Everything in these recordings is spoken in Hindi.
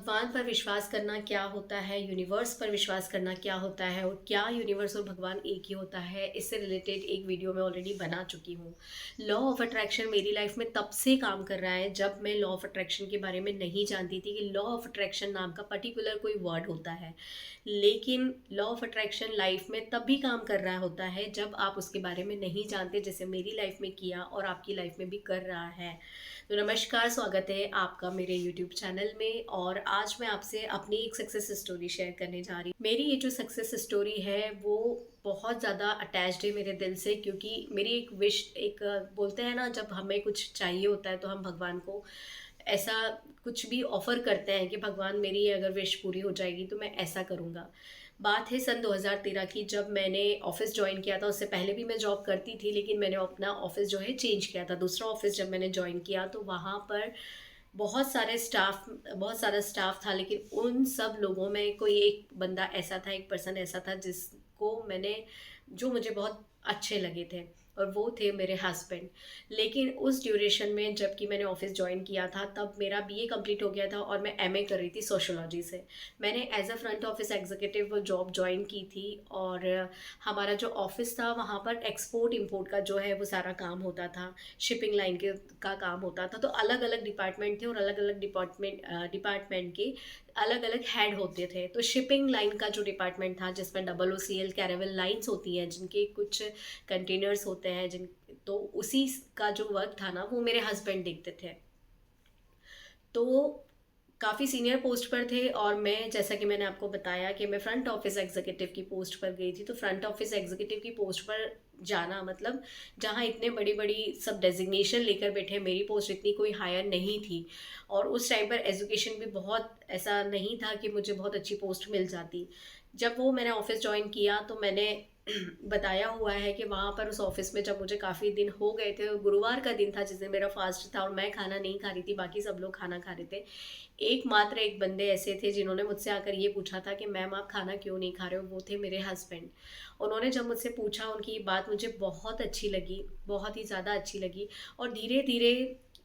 भगवान पर विश्वास करना क्या होता है, यूनिवर्स पर विश्वास करना क्या होता है और क्या यूनिवर्स और भगवान एक ही होता है, इससे रिलेटेड एक वीडियो मैं ऑलरेडी बना चुकी हूँ। लॉ ऑफ अट्रैक्शन मेरी लाइफ में तब से काम कर रहा है जब मैं लॉ ऑफ अट्रैक्शन के बारे में नहीं जानती थी कि लॉ ऑफ अट्रैक्शन नाम का पर्टिकुलर कोई वर्ड होता है। लेकिन लॉ ऑफ अट्रैक्शन लाइफ में तब भी काम कर रहा होता है जब आप उसके बारे में नहीं जानते, जैसे मेरी लाइफ में किया और आपकी लाइफ में भी कर रहा है। तो नमस्कार, स्वागत है आपका मेरे YouTube चैनल में। और आज मैं आपसे अपनी एक सक्सेस स्टोरी शेयर करने जा रही हूँ। मेरी ये जो सक्सेस स्टोरी है वो बहुत ज़्यादा अटैच्ड है मेरे दिल से, क्योंकि मेरी एक विश, एक बोलते हैं ना, जब हमें कुछ चाहिए होता है तो हम भगवान को ऐसा कुछ भी ऑफर करते हैं कि भगवान मेरी ये अगर विश पूरी हो जाएगी तो मैं ऐसा करूँगा। बात है सन 2013 की, जब मैंने ऑफिस ज्वाइन किया था। उससे पहले भी मैं जॉब करती थी, लेकिन मैंने अपना ऑफिस जो है चेंज किया था। दूसरा ऑफिस जब मैंने ज्वाइन किया तो वहाँ पर बहुत सारा स्टाफ था, लेकिन उन सब लोगों में कोई एक बंदा ऐसा था, एक पर्सन ऐसा था जो मुझे बहुत अच्छे लगे थे, और वो थे मेरे हस्बैंड। लेकिन उस ड्यूरेशन में, जबकि मैंने ऑफिस ज्वाइन किया था, तब मेरा बीए कंप्लीट हो गया था और मैं एमए कर रही थी सोशियोलॉजी से। मैंने as a front office executive वो जॉब ज्वाइन की थी। और हमारा जो ऑफिस था वहाँ पर एक्सपोर्ट इंपोर्ट का जो है वो सारा काम होता था, शिपिंग लाइन का काम होता था। तो अलग अलग डिपार्टमेंट थे और अलग अलग डिपार्टमेंट के अलग अलग हेड होते थे। तो शिपिंग लाइन का जो डिपार्टमेंट था, जिसमें WCL कैरेवल लाइंस होती हैं, जिनके कुछ कंटेनर्स होते हैं, जिन तो उसी का जो वर्क था ना, वो मेरे हस्बैंड देखते थे। तो काफ़ी सीनियर पोस्ट पर थे, और मैं, जैसा कि मैंने आपको बताया कि मैं फ्रंट ऑफिस एग्जीक्यूटिव की पोस्ट पर गई थी। तो फ्रंट ऑफिस एग्जीक्यूटिव की पोस्ट पर जाना मतलब, जहाँ इतने बड़ी बड़ी सब डेजिग्नेशन लेकर बैठे, मेरी पोस्ट इतनी कोई हायर नहीं थी। और उस टाइम पर एजुकेशन भी बहुत ऐसा नहीं था कि मुझे बहुत अच्छी पोस्ट मिल जाती। जब वो मैंने ऑफिस ज्वाइन किया तो मैंने बताया हुआ है कि वहाँ पर उस ऑफिस में जब मुझे काफ़ी दिन हो गए थे, गुरुवार का दिन था जिस दिन मेरा फास्ट था, और मैं खाना नहीं खा रही थी, बाकी सब लोग खाना खा रहे थे। एकमात्र एक बंदे ऐसे थे जिन्होंने मुझसे आकर ये पूछा था कि मैम आप खाना क्यों नहीं खा रहे हो। वो थे मेरे हस्बैंड। उन्होंने जब मुझसे पूछा, उनकी ये बात मुझे बहुत अच्छी लगी, बहुत ही ज़्यादा अच्छी लगी। और धीरे धीरे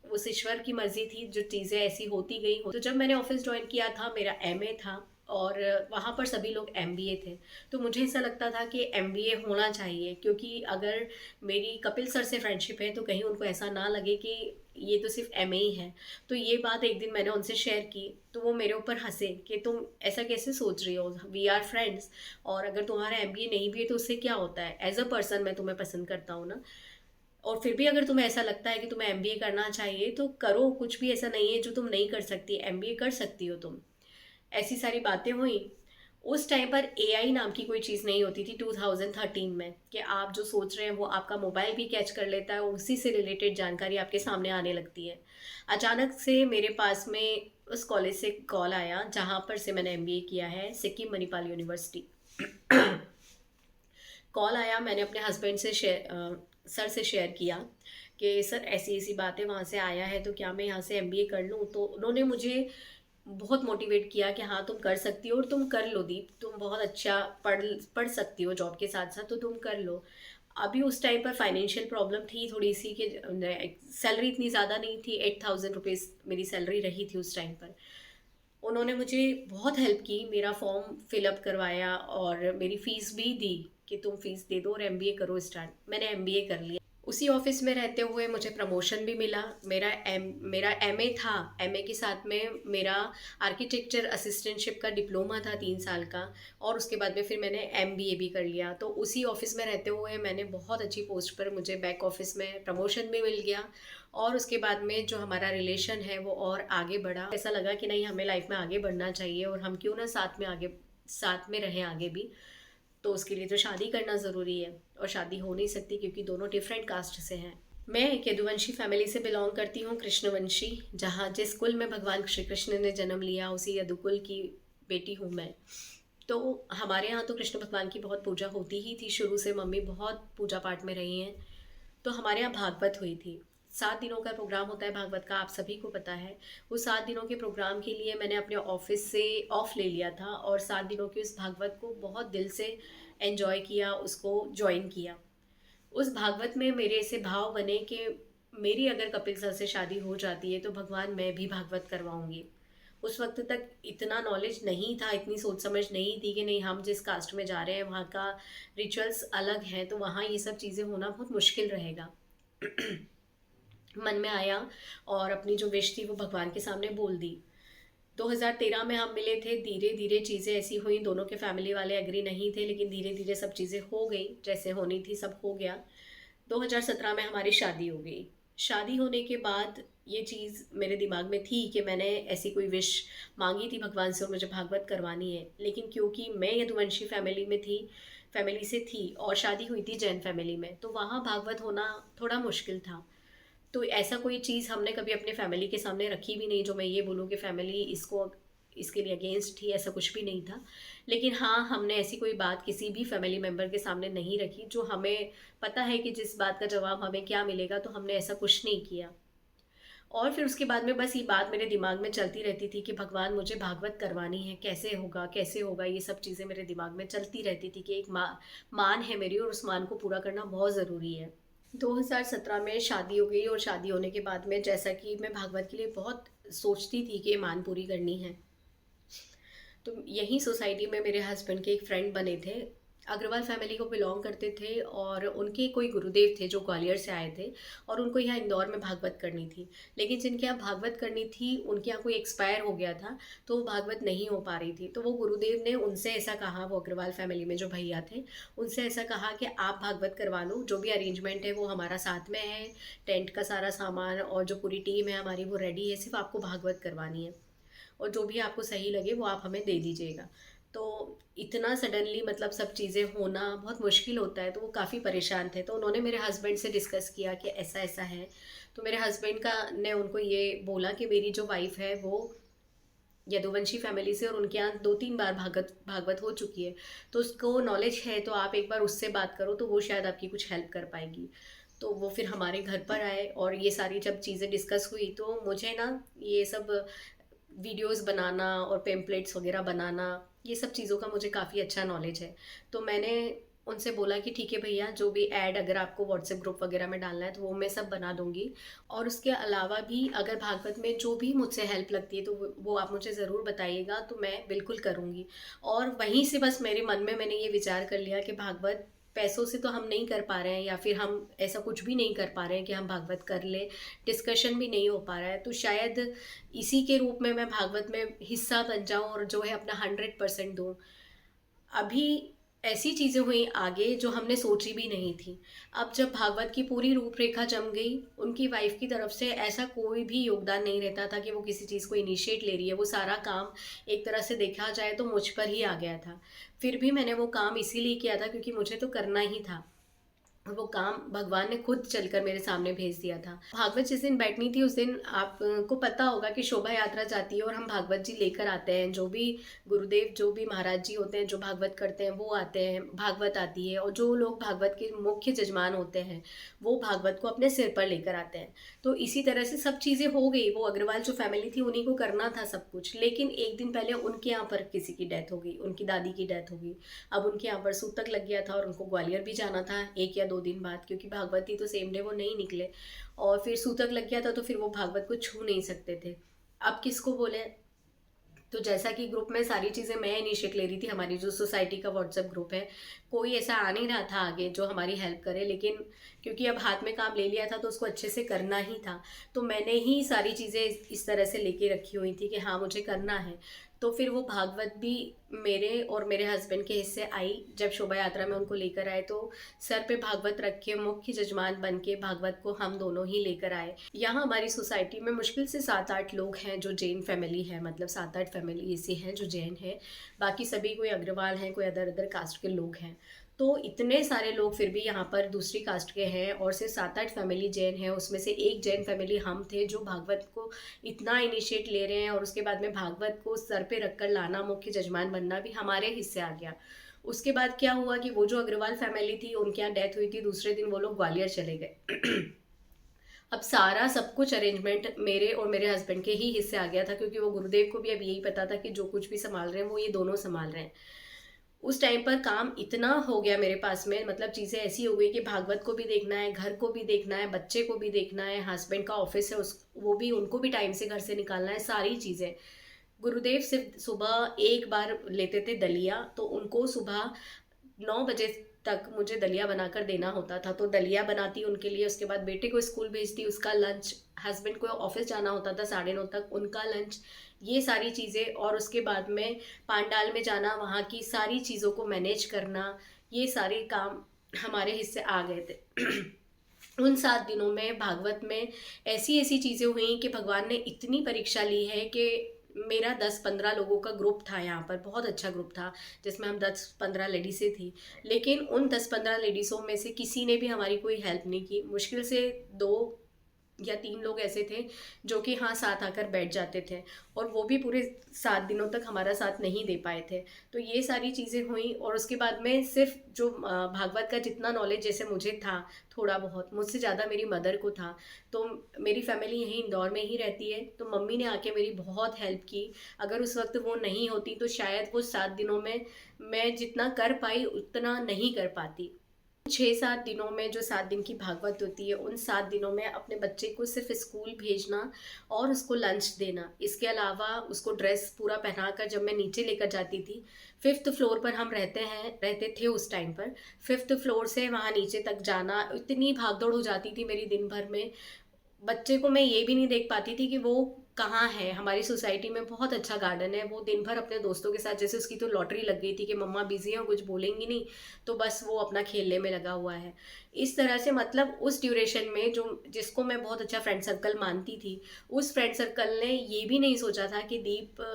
उस ईश्वर की मर्जी थी, जो चीज़ें ऐसी होती गई हो। तो जब मैंने ऑफिस ज्वाइन किया था, मेरा एमए था, और वहाँ पर सभी लोग एमबीए थे। तो मुझे ऐसा लगता था कि एमबीए होना चाहिए, क्योंकि अगर मेरी कपिल सर से फ्रेंडशिप है तो कहीं उनको ऐसा ना लगे कि ये तो सिर्फ एमए ही है। तो ये बात एक दिन मैंने उनसे शेयर की, तो वो मेरे ऊपर हंसे कि तुम ऐसा कैसे सोच रही हो, वी आर फ्रेंड्स, और अगर तुम्हारा एमबीए नहीं भी है तो उससे क्या होता है, एज अ पर्सन मैं तुम्हें पसंद करता हूँ ना। और फिर भी अगर तुम्हें ऐसा लगता है कि तुम्हें एमबीए करना चाहिए तो करो, कुछ भी ऐसा नहीं है जो तुम नहीं कर सकती, एमबीए कर सकती हो तुम। ऐसी सारी बातें हुई। उस टाइम पर एआई नाम की कोई चीज़ नहीं होती थी 2013 में, कि आप जो सोच रहे हैं वो आपका मोबाइल भी कैच कर लेता है और उसी से रिलेटेड जानकारी आपके सामने आने लगती है। अचानक से मेरे पास में उस कॉलेज से कॉल आया जहाँ पर से मैंने एमबीए किया है, सिक्किम मणिपाल यूनिवर्सिटी। कॉल आया, मैंने अपने हस्बैंड से सर से शेयर किया कि सर ऐसी ऐसी बात है, वहाँ से आया है, तो क्या मैं यहाँ से एमबीए कर लूँ। तो उन्होंने मुझे बहुत मोटिवेट किया कि हाँ तुम कर सकती हो, और तुम कर लो दीप, तुम बहुत अच्छा पढ़ पढ़ सकती हो जॉब के साथ साथ, तो तुम कर लो। अभी उस टाइम पर फाइनेंशियल प्रॉब्लम थी थोड़ी सी, कि सैलरी इतनी ज़्यादा नहीं थी, 8,000 रुपीज़ मेरी सैलरी रही थी उस टाइम पर। उन्होंने मुझे बहुत हेल्प की, मेरा फॉर्म फिलअप करवाया और मेरी फ़ीस भी दी कि तुम फ़ीस दे दो और एमबीए करो स्टार्ट। मैंने एमबीए कर लिया। उसी ऑफिस में रहते हुए मुझे प्रमोशन भी मिला। मेरा एमए था, एमए के साथ में मेरा आर्किटेक्चर असिस्टेंटशिप का डिप्लोमा था 3 साल का, और उसके बाद में फिर मैंने एमबीए भी कर लिया। तो उसी ऑफिस में रहते हुए मैंने बहुत अच्छी पोस्ट पर, मुझे बैक ऑफिस में प्रमोशन भी मिल गया। और उसके बाद में जो हमारा रिलेशन है वो और आगे बढ़ा। ऐसा लगा कि नहीं, हमें लाइफ में आगे बढ़ना चाहिए, और हम क्यों ना साथ में रहें आगे भी। तो उसके लिए तो शादी करना ज़रूरी है, और शादी हो नहीं सकती क्योंकि दोनों डिफरेंट कास्ट से हैं। मैं एक यदुवंशी फैमिली से बिलोंग करती हूँ, कृष्णवंशी, जहाँ जिस कुल में भगवान श्री कृष्ण ने जन्म लिया उसी यदुकुल की बेटी हूँ मैं। तो हमारे यहाँ तो कृष्ण भगवान की बहुत पूजा होती ही थी शुरू से, मम्मी बहुत पूजा पाठ में रही हैं। तो हमारे यहाँ भागवत हुई थी। 7 दिनों का प्रोग्राम होता है भागवत का, आप सभी को पता है। वो 7 दिनों के प्रोग्राम के लिए मैंने अपने ऑफिस से ऑफ ले लिया था, और 7 दिनों की उस भागवत को बहुत दिल से एंजॉय किया, उसको ज्वाइन किया। उस भागवत में मेरे ऐसे भाव बने कि मेरी अगर कपिल सर से शादी हो जाती है तो भगवान मैं भी भागवत करवाऊंगी। उस वक्त तक इतना नॉलेज नहीं था, इतनी सोच समझ नहीं थी कि नहीं हम जिस कास्ट में जा रहे हैं वहाँ का रिचुअल्स अलग हैं, तो वहाँ ये सब चीज़ें होना बहुत मुश्किल रहेगा। मन में आया और अपनी जो विश थी वो भगवान के सामने बोल दी। 2013 में हम मिले थे, धीरे धीरे चीज़ें ऐसी हुई, दोनों के फैमिली वाले एग्री नहीं थे, लेकिन धीरे धीरे सब चीज़ें हो गई, जैसे होनी थी सब हो गया। 2017 में हमारी शादी हो गई। शादी होने के बाद ये चीज़ मेरे दिमाग में थी कि मैंने ऐसी कोई विश मांगी थी भगवान से और मुझे भागवत करवानी है, लेकिन क्योंकि मैं यदुवंशी फैमिली से थी और शादी हुई थी जैन फैमिली में, तो वहाँ भागवत होना थोड़ा मुश्किल था। तो ऐसा कोई चीज़ हमने कभी अपने फैमिली के सामने रखी भी नहीं जो मैं ये बोलूँ कि फैमिली इसके लिए अगेंस्ट थी, ऐसा कुछ भी नहीं था। लेकिन हाँ, हमने ऐसी कोई बात किसी भी फैमिली मेम्बर के सामने नहीं रखी जो हमें पता है कि जिस बात का जवाब हमें क्या मिलेगा, तो हमने ऐसा कुछ नहीं किया। और फिर उसके बाद में बस ये बात मेरे दिमाग में चलती रहती थी कि भगवान मुझे भागवत करवानी है, कैसे होगा, ये सब चीज़ें मेरे दिमाग में चलती रहती थी कि एक मान है मेरी और उस मान को पूरा करना बहुत ज़रूरी है। 2017 में शादी हो गई और शादी होने के बाद में जैसा कि मैं भागवत के लिए बहुत सोचती थी कि ये मान पूरी करनी है, तो यहीं सोसाइटी में मेरे हस्बैंड के एक फ्रेंड बने थे, अग्रवाल फैमिली को बिलोंग करते थे और उनके कोई गुरुदेव थे जो ग्वालियर से आए थे और उनको यहाँ इंदौर में भागवत करनी थी। लेकिन जिनके यहाँ भागवत करनी थी उनके यहाँ कोई एक्सपायर हो गया था, तो वो भागवत नहीं हो पा रही थी। तो वो गुरुदेव ने उनसे ऐसा कहा, वो अग्रवाल फैमिली में जो भैया थे उनसे ऐसा कहा कि आप भागवत करवा लो, जो भी अरेंजमेंट है वो हमारा साथ में है, टेंट का सारा सामान और जो पूरी टीम है हमारी वो रेडी है, सिर्फ आपको भागवत करवानी है और जो भी आपको सही लगे वो आप हमें दे दीजिएगा। तो इतना सडनली मतलब सब चीज़ें होना बहुत मुश्किल होता है, तो वो काफ़ी परेशान थे। तो उन्होंने मेरे हस्बैंड से डिस्कस किया कि ऐसा ऐसा है। तो मेरे हस्बैंड का ने उनको ये बोला कि मेरी जो वाइफ़ है वो यदुवंशी फैमिली से और उनके यहाँ 2-3 बार भागवत हो चुकी है, तो उसको नॉलेज है, तो आप एक बार उससे बात करो तो वो शायद आपकी कुछ हेल्प कर पाएगी। तो वो फिर हमारे घर पर आए और ये सारी जब चीज़ें डिस्कस हुई तो मुझे ना ये सब वीडियोस बनाना और पेम्पलेट्स वगैरह बनाना, ये सब चीज़ों का मुझे काफ़ी अच्छा नॉलेज है। तो मैंने उनसे बोला कि ठीक है भैया, जो भी ऐड अगर आपको व्हाट्सएप ग्रुप वगैरह में डालना है तो वो मैं सब बना दूँगी, और उसके अलावा भी अगर भागवत में जो भी मुझसे हेल्प लगती है तो वो आप मुझे ज़रूर बताइएगा, तो मैं बिल्कुल करूँगी। और वहीं से बस मेरे मन में मैंने ये विचार कर लिया कि भागवत पैसों से तो हम नहीं कर पा रहे हैं, या फिर हम ऐसा कुछ भी नहीं कर पा रहे हैं कि हम भागवत कर लें, डिस्कशन भी नहीं हो पा रहा है, तो शायद इसी के रूप में मैं भागवत में हिस्सा बन जाऊं और जो है अपना 100% दूं। अभी ऐसी चीज़ें हुई आगे जो हमने सोची भी नहीं थी। अब जब भागवत की पूरी रूपरेखा जम गई, उनकी वाइफ की तरफ से ऐसा कोई भी योगदान नहीं रहता था कि वो किसी चीज़ को इनिशिएट ले रही है, वो सारा काम एक तरह से देखा जाए तो मुझ पर ही आ गया था। फिर भी मैंने वो काम इसीलिए किया था क्योंकि मुझे तो करना ही था, और वो काम भगवान ने खुद चलकर मेरे सामने भेज दिया था। भागवत जिस दिन बैठनी थी उस दिन आपको पता होगा कि शोभा यात्रा जाती है और हम भागवत जी लेकर आते हैं, जो भी गुरुदेव जो भी महाराज जी होते हैं जो भागवत करते हैं वो आते हैं, भागवत आती है और जो लोग भागवत के मुख्य जजमान होते हैं वो भागवत को अपने सिर पर लेकर आते हैं। तो इसी तरह से सब चीज़ें हो गई, वो अग्रवाल जो फैमिली थी उन्हीं को करना था सब कुछ, लेकिन एक दिन पहले उनके यहाँ पर किसी की डेथ हो गई, उनकी दादी की डेथ हो गई। अब उनके यहाँ पर सूतक लग गया था और उनको ग्वालियर भी जाना था 1 या 2 दिन बाद, क्योंकि भागवती तो सेम डे वो नहीं निकले, और फिर सूतक लग गया था तो फिर वो भागवत को छू नहीं सकते थे। अब किसको बोले? तो जैसा कि ग्रुप में सारी चीज़ें मैं इनिशिएट ले रही थी, हमारी जो सोसाइटी का व्हाट्सएप ग्रुप है, कोई ऐसा आ नहीं रहा था आगे जो हमारी हेल्प करे, लेकिन क्योंकि अब हाथ में काम ले लिया था तो उसको अच्छे से करना ही था। तो मैंने ही सारी चीज़ें इस तरह से लेके रखी हुई थी कि हाँ मुझे करना है। तो फिर वो भागवत भी मेरे और मेरे हस्बैंड के हिस्से आई। जब शोभा यात्रा में उनको लेकर आए तो सर पे भागवत रख के मुख्य जजमान बन के भागवत को हम दोनों ही लेकर आए। यहाँ हमारी सोसाइटी में मुश्किल से 7-8 लोग हैं जो जैन फैमिली है, मतलब 7-8 फैमिली ऐसी हैं जो जैन हैं, बाकी सभी कोई अग्रवाल हैं, कोई अदर अदर कास्ट के लोग हैं। तो इतने सारे लोग फिर भी यहाँ पर दूसरी कास्ट के हैं और सिर्फ 7-8 फैमिली जैन हैं, उसमें से एक जैन फैमिली हम थे जो भागवत को इतना इनिशिएट ले रहे हैं, और उसके बाद में भागवत को सर पे रखकर लाना, मुख्य जजमान बनना भी हमारे हिस्से आ गया। उसके बाद क्या हुआ कि वो जो अग्रवाल फैमिली थी उनके यहाँ डेथ हुई थी, दूसरे दिन वो लोग ग्वालियर चले गए। अब सारा सब कुछ अरेंजमेंट मेरे और मेरे हस्बैंड के ही हिस्से आ गया था, क्योंकि वो गुरुदेव को भी अब यही पता था कि जो कुछ भी संभाल रहे हैं वो ये दोनों संभाल रहे हैं। उस टाइम पर काम इतना हो गया मेरे पास में, मतलब चीज़ें ऐसी हो गई कि भागवत को भी देखना है, घर को भी देखना है, बच्चे को भी देखना है, हस्बैंड का ऑफिस है उस वो भी, उनको भी टाइम से घर से निकालना है, सारी चीज़ें। गुरुदेव सिर्फ सुबह एक बार लेते थे दलिया, तो उनको सुबह 9 बजे तक मुझे दलिया बनाकर देना होता था। तो दलिया बनाती उनके लिए, उसके बाद बेटे को स्कूल भेजती, उसका लंच, हस्बैंड को ऑफिस जाना होता था 9:30 तक, उनका लंच, ये सारी चीज़ें, और उसके बाद में पांडाल में जाना, वहाँ की सारी चीज़ों को मैनेज करना, ये सारे काम हमारे हिस्से आ गए थे। उन 7 दिनों में भागवत में ऐसी ऐसी चीज़ें हुई कि भगवान ने इतनी परीक्षा ली है कि मेरा 10-15 लोगों का ग्रुप था यहाँ पर, बहुत अच्छा ग्रुप था, जिसमें हम 10-15 लेडीज़ें थी। लेकिन उन 10-15 लेडीज़ों में से किसी ने भी हमारी कोई हेल्प नहीं की। मुश्किल से 2 या 3 लोग ऐसे थे जो कि हाँ साथ आकर बैठ जाते थे, और वो भी पूरे 7 दिनों तक हमारा साथ नहीं दे पाए थे। तो ये सारी चीज़ें हुई, और उसके बाद में सिर्फ जो भागवत का जितना नॉलेज जैसे मुझे था, थोड़ा बहुत, मुझसे ज़्यादा मेरी मदर को था। तो मेरी फैमिली यहीं इंदौर में ही रहती है, तो मम्मी ने आके मेरी बहुत हेल्प की। अगर उस वक्त वो नहीं होती तो शायद वो 7 दिनों में मैं जितना कर पाई उतना नहीं कर पाती। 6-7 दिनों में, जो 7 दिन की भागवत होती है, उन 7 दिनों में अपने बच्चे को सिर्फ स्कूल भेजना और उसको लंच देना, इसके अलावा उसको ड्रेस पूरा पहनाकर जब मैं नीचे लेकर जाती थी, 5th फ्लोर पर हम रहते थे उस टाइम पर, 5th फ्लोर से वहाँ नीचे तक जाना, इतनी भागदौड़ हो जाती थी मेरी दिन भर में। बच्चे को मैं ये भी नहीं देख पाती थी कि वो कहाँ है। हमारी सोसाइटी में बहुत अच्छा गार्डन है, वो दिन भर अपने दोस्तों के साथ, जैसे उसकी तो लॉटरी लग गई थी कि मम्मा बिजी है और कुछ बोलेंगी नहीं, तो बस वो अपना खेलने में लगा हुआ है। इस तरह से, मतलब उस ड्यूरेशन में, जो जिसको मैं बहुत अच्छा फ्रेंड सर्कल मानती थी, उस फ्रेंड सर्कल ने ये भी नहीं सोचा था कि दीप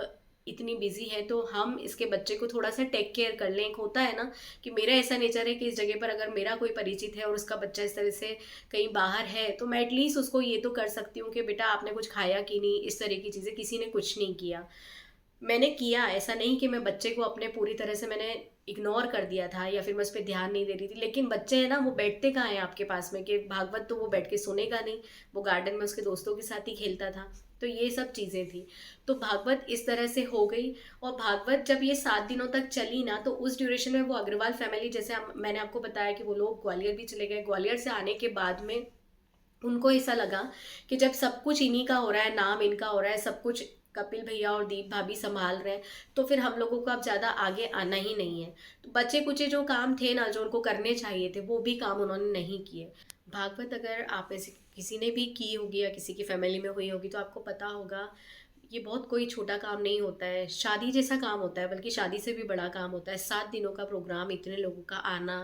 इतनी बिजी है तो हम इसके बच्चे को थोड़ा सा टेक केयर कर लें। एक होता है ना कि मेरा ऐसा नेचर है कि इस जगह पर अगर मेरा कोई परिचित है और उसका बच्चा इस तरह से कहीं बाहर है, तो मैं एटलीस्ट उसको ये तो कर सकती हूँ कि बेटा आपने कुछ खाया कि नहीं, इस तरह की चीज़ें। किसी ने कुछ नहीं किया, मैंने किया, ऐसा नहीं कि मैं बच्चे को अपने पूरी तरह से मैंने इग्नोर कर दिया था या फिर मैं उस पर ध्यान नहीं दे रही थी। लेकिन बच्चे हैं ना, वो बैठते कहाँ हैं आपके पास में, कि भागवत तो वो बैठ के सुनेगा नहीं, वो गार्डन में उसके दोस्तों के साथ ही खेलता था। तो ये सब चीज़ें थी। तो भागवत इस तरह से हो गई। और भागवत जब ये 7 दिनों तक चली ना, तो उस ड्यूरेशन में वो अग्रवाल फैमिली, जैसे मैंने आपको बताया कि वो लोग ग्वालियर भी चले गए, ग्वालियर से आने के बाद में उनको ऐसा लगा कि जब सब कुछ इन्हीं का हो रहा है, नाम इनका हो रहा है, सब कुछ कपिल भैया और दीप भाभी संभाल रहे हैं, तो फिर हम लोगों को अब ज़्यादा आगे आना ही नहीं है। तो बचे कुचे जो काम थे ना, जो उनको करने चाहिए थे, वो भी काम उन्होंने नहीं किए। भागवत अगर आप ऐसे किसी ने भी की होगी या किसी की फैमिली में हुई होगी, तो आपको पता होगा ये बहुत कोई छोटा काम नहीं होता है, शादी जैसा काम होता है, बल्कि शादी से भी बड़ा काम होता है। 7 दिनों का प्रोग्राम, इतने लोगों का आना,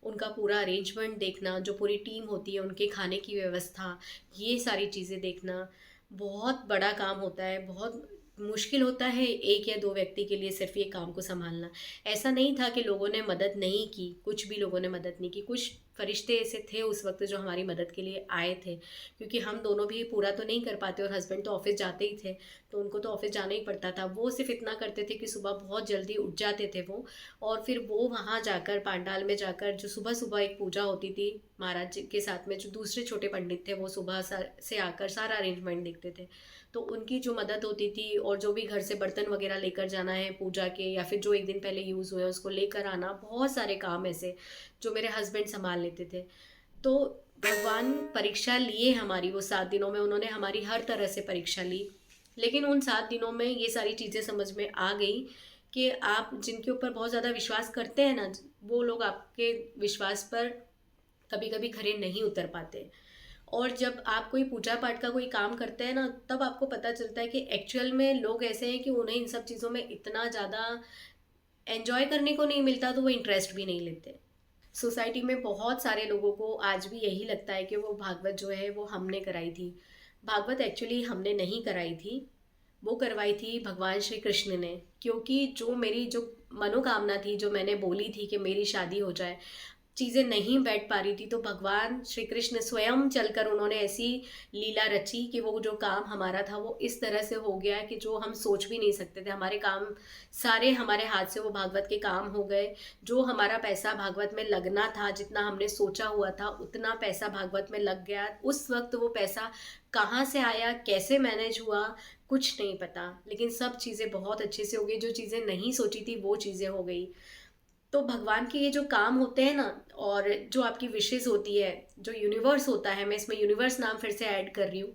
उनका पूरा अरेंजमेंट देखना, जो पूरी टीम होती है उनके खाने की व्यवस्था, ये सारी चीज़ें देखना बहुत बड़ा काम होता है। बहुत मुश्किल होता है एक या दो व्यक्ति के लिए सिर्फ ये काम को संभालना। ऐसा नहीं था कि लोगों ने मदद नहीं की, कुछ भी लोगों ने मदद नहीं की। कुछ फरिश्ते ऐसे थे उस वक्त जो हमारी मदद के लिए आए थे, क्योंकि हम दोनों भी पूरा तो नहीं कर पाते, और हस्बैंड तो ऑफिस जाते ही थे, तो उनको तो ऑफिस जाना ही पड़ता था। वो सिर्फ इतना करते थे कि सुबह बहुत जल्दी उठ जाते थे वो, और फिर वो वहाँ जाकर पांडाल में जाकर, जो सुबह सुबह एक पूजा होती थी महाराज जी के साथ में, जो दूसरे छोटे पंडित थे वो सुबह से आकर सारा अरेंजमेंट देखते थे। तो उनकी जो मदद होती थी, और जो भी घर से बर्तन वगैरह लेकर जाना है पूजा के, या फिर जो एक दिन पहले यूज़ हुए उसको लेकर आना, बहुत सारे काम ऐसे जो मेरे हस्बैंड संभाल लेते थे। तो भगवान परीक्षा लिए हमारी, वो 7 दिनों में उन्होंने हमारी हर तरह से परीक्षा ली। लेकिन उन 7 दिनों में ये सारी चीज़ें समझ में आ गई कि आप जिनके ऊपर बहुत ज़्यादा विश्वास करते हैं ना, वो लोग आपके विश्वास पर कभी कभी खरे नहीं उतर पाते। और जब आप कोई पूजा पाठ का कोई काम करते हैं ना, तब आपको पता चलता है कि एक्चुअल में लोग ऐसे हैं कि उन्हें इन सब चीज़ों में इतना ज़्यादा एंजॉय करने को नहीं मिलता, तो वो इंटरेस्ट भी नहीं लेते। सोसाइटी में बहुत सारे लोगों को आज भी यही लगता है कि वो भागवत जो है वो हमने कराई थी। भागवत एक्चुअली हमने नहीं कराई थी, वो करवाई थी भगवान श्री कृष्ण ने। क्योंकि जो मेरी जो मनोकामना थी, जो मैंने बोली थी कि मेरी शादी हो जाए, चीज़ें नहीं बैठ पा रही थी, तो भगवान श्री कृष्ण स्वयं चलकर उन्होंने ऐसी लीला रची कि वो जो काम हमारा था वो इस तरह से हो गया कि जो हम सोच भी नहीं सकते थे। हमारे काम सारे हमारे हाथ से वो भागवत के काम हो गए। जो हमारा पैसा भागवत में लगना था, जितना हमने सोचा हुआ था उतना पैसा भागवत में लग गया। उस वक्त वो पैसा कहाँ से आया, कैसे मैनेज हुआ, कुछ नहीं पता, लेकिन सब चीज़ें बहुत अच्छे से हो गई। जो चीज़ें नहीं सोची थी वो चीज़ें हो गई। तो भगवान के ये जो काम होते हैं ना, और जो आपकी विशेष होती है, जो यूनिवर्स होता है, मैं इसमें यूनिवर्स नाम फिर से ऐड कर रही हूँ,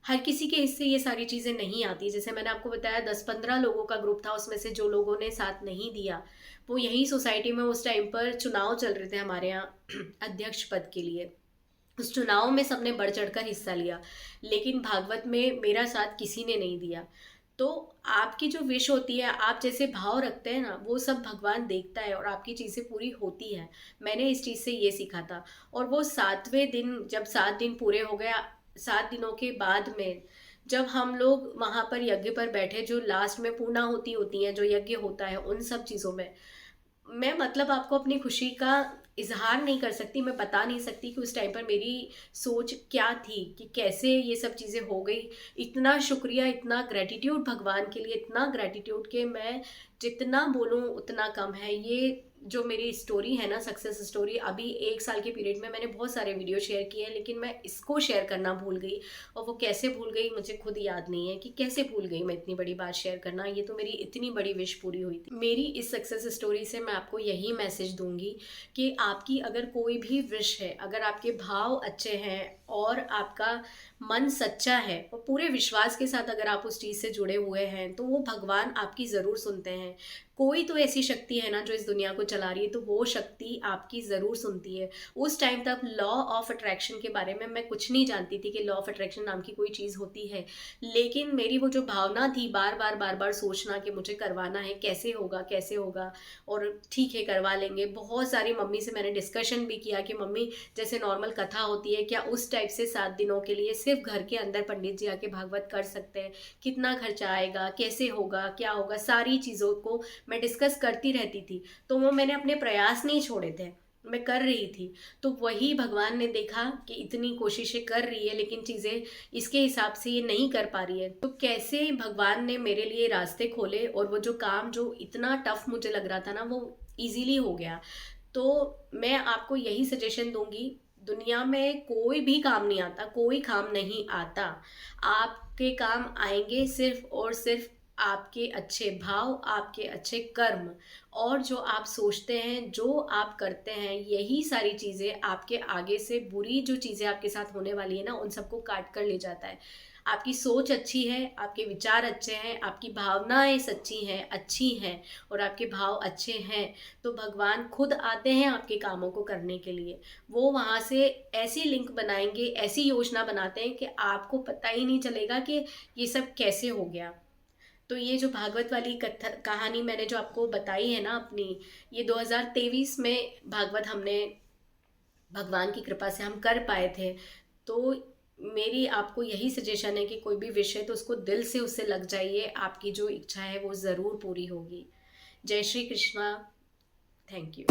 हर किसी के हिस्से ये सारी चीज़ें नहीं आती। जैसे मैंने आपको बताया 10-15 लोगों का ग्रुप था, उसमें से जो लोगों ने साथ नहीं दिया, वो यहीं सोसाइटी में उस टाइम पर चुनाव चल रहे थे हमारे यहाँ अध्यक्ष पद के लिए। उस चुनाव में सबने बढ़ चढ़कर हिस्सा लिया, लेकिन भागवत में मेरा साथ किसी ने नहीं दिया। तो आपकी जो विश होती है, आप जैसे भाव रखते हैं ना, वो सब भगवान देखता है और आपकी चीज़ें पूरी होती हैं। मैंने इस चीज़ से ये सीखा था। और वो 7वें दिन जब 7 दिन पूरे हो गया, 7 दिनों के बाद में जब हम लोग वहाँ पर यज्ञ पर बैठे, जो लास्ट में पूर्णाहुति होती है, जो यज्ञ होता है, उन सब चीज़ों में मैं मतलब आपको अपनी खुशी का इज़हार नहीं कर सकती, मैं बता नहीं सकती कि उस टाइम पर मेरी सोच क्या थी, कि कैसे ये सब चीज़ें हो गई। इतना शुक्रिया, इतना ग्रैटिट्यूड भगवान के लिए, इतना ग्रैटिट्यूड कि मैं जितना बोलूँ उतना कम है। ये जो मेरी स्टोरी है ना, सक्सेस स्टोरी, अभी 1 साल के पीरियड में मैंने बहुत सारे वीडियो शेयर किए हैं, लेकिन मैं इसको शेयर करना भूल गई। और वो कैसे भूल गई मुझे खुद याद नहीं है कि कैसे भूल गई मैं इतनी बड़ी बात शेयर करना। ये तो मेरी इतनी बड़ी विश पूरी हुई थी। मेरी इस सक्सेस स्टोरी से मैं आपको यही मैसेज दूंगी कि आपकी अगर कोई भी विश है, अगर आपके भाव अच्छे हैं और आपका मन सच्चा है और पूरे विश्वास के साथ अगर आप उस चीज़ से जुड़े हुए हैं, तो वो भगवान आपकी ज़रूर सुनते हैं। कोई तो ऐसी शक्ति है ना जो इस दुनिया को चला रही है, तो वो शक्ति आपकी ज़रूर सुनती है। उस टाइम तक लॉ ऑफ अट्रैक्शन के बारे में मैं कुछ नहीं जानती थी कि लॉ ऑफ अट्रैक्शन नाम की कोई चीज़ होती है, लेकिन मेरी वो जो भावना थी बार बार सोचना कि मुझे करवाना है, कैसे होगा कैसे होगा, और ठीक है करवा लेंगे। बहुत सारी मम्मी से मैंने डिस्कशन भी किया कि मम्मी, जैसे नॉर्मल कथा होती है, क्या उस टाइप से 7 दिनों के लिए सिर्फ घर के अंदर पंडित जी आके भागवत कर सकते हैं? कितना खर्चा आएगा, कैसे होगा, क्या होगा, सारी चीज़ों को मैं डिस्कस करती रहती थी। तो वो मैंने अपने प्रयास नहीं छोड़े थे, मैं कर रही थी। तो वही भगवान ने देखा कि इतनी कोशिशें कर रही है, लेकिन चीज़ें इसके हिसाब से ये नहीं कर पा रही है, तो कैसे भगवान ने मेरे लिए रास्ते खोले और वो जो काम जो इतना टफ मुझे लग रहा था ना, वो ईज़िली हो गया। तो मैं आपको यही सजेशन दूँगी, दुनिया में कोई भी काम नहीं आता, कोई काम नहीं आता। आपके काम आएँगे सिर्फ़ और सिर्फ़ आपके अच्छे भाव, आपके अच्छे कर्म, और जो आप सोचते हैं, जो आप करते हैं, यही सारी चीज़ें आपके आगे से बुरी जो चीज़ें आपके साथ होने वाली है ना, उन सबको काट कर ले जाता है। आपकी सोच अच्छी है, आपके विचार अच्छे हैं, आपकी भावनाएँ सच्ची हैं, अच्छी हैं, और आपके भाव अच्छे हैं, तो भगवान खुद आते हैं आपके कामों को करने के लिए। वो वहाँ से ऐसी लिंक बनाएँगे, ऐसी योजना बनाते हैं कि आपको पता ही नहीं चलेगा कि ये सब कैसे हो गया। तो ये जो भागवत वाली कथा कहानी मैंने जो आपको बताई है ना अपनी, ये 2023 में भागवत हमने भगवान की कृपा से हम कर पाए थे। तो मेरी आपको यही सजेशन है कि कोई भी विषय तो उसको दिल से उससे लग जाइए, आपकी जो इच्छा है वो ज़रूर पूरी होगी। जय श्री कृष्णा। Thank you.